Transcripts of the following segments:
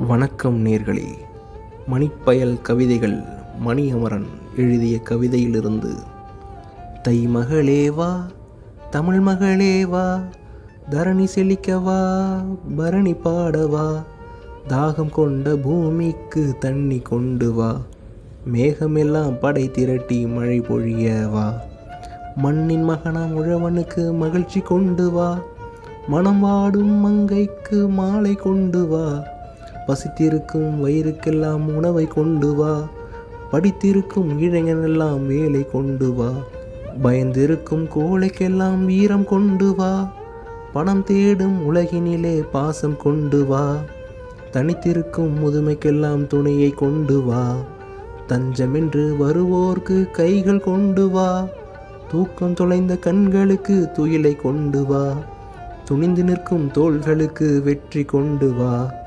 வணக்கம் நேர்களே. மணிப்பயல் கவிதைகள் மணி அமரன் எழுதிய கவிதையிலிருந்து. தை மகளேவா, தமிழ் மகளேவா, தரணி செழிக்கவா, பரணி பாடவா, தாகம் கொண்ட பூமிக்கு தண்ணி கொண்டு வா, மேகமெல்லாம் படை திரட்டி மழை பொழியவா, மண்ணின் மகனாம் உழவனுக்கு மகிழ்ச்சி கொண்டு வா, மனம் வாடும் மங்கைக்கு மாலை கொண்டு வா, பசித்திருக்கும் வயிறுக்கெல்லாம் உணவை கொண்டு வா, படித்திருக்கும் இளைஞனெல்லாம் வேலை கொண்டு வா, பயந்திருக்கும் கோழைக்கெல்லாம் வீரம் கொண்டு வா, பணம் தேடும் உலகினிலே பாசம் கொண்டு வா, தனித்திருக்கும் முதுமைக்கெல்லாம் துணையை கொண்டு வா, தஞ்சமென்று வருவோர்க்கு கைகள் கொண்டு வா, தூக்கம் தொலைந்த கண்களுக்கு துயிலை கொண்டு வா, துணிந்து நிற்கும் தோள்களுக்கு வெற்றி கொண்டு வா,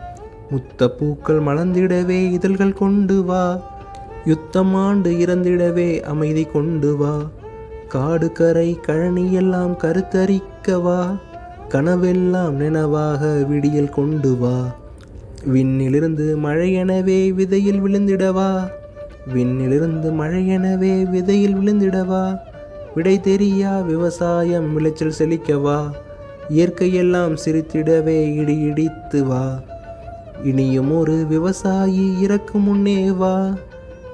முத்த பூக்கள் மலர்ந்திடவே இதழ்கள் கொண்டு வா, யுத்தம் ஆண்டு இறந்திடவே அமைதி கொண்டு வா, காடு கரை கழனி எல்லாம் கருத்தரிக்க வா, கனவெல்லாம் நினைவாக விடியல் கொண்டு வா, விண்ணிலிருந்து மழையெனவே விதையில் விழுந்திடவா, விண்ணிலிருந்து மழையெனவே விதையில் விழுந்திடவா, விடை தெரியா விவசாயம் விளைச்சல் செழிக்கவா, இயற்கையெல்லாம் சிரித்திடவே இடி இடித்து வா, இனியும் ஒரு விவசாயி இறக்கும் முன்னே வா,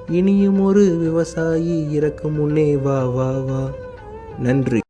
இனியும் ஒரு விவசாயி இறக்கும் முன்னே வா வா வா. நன்றி.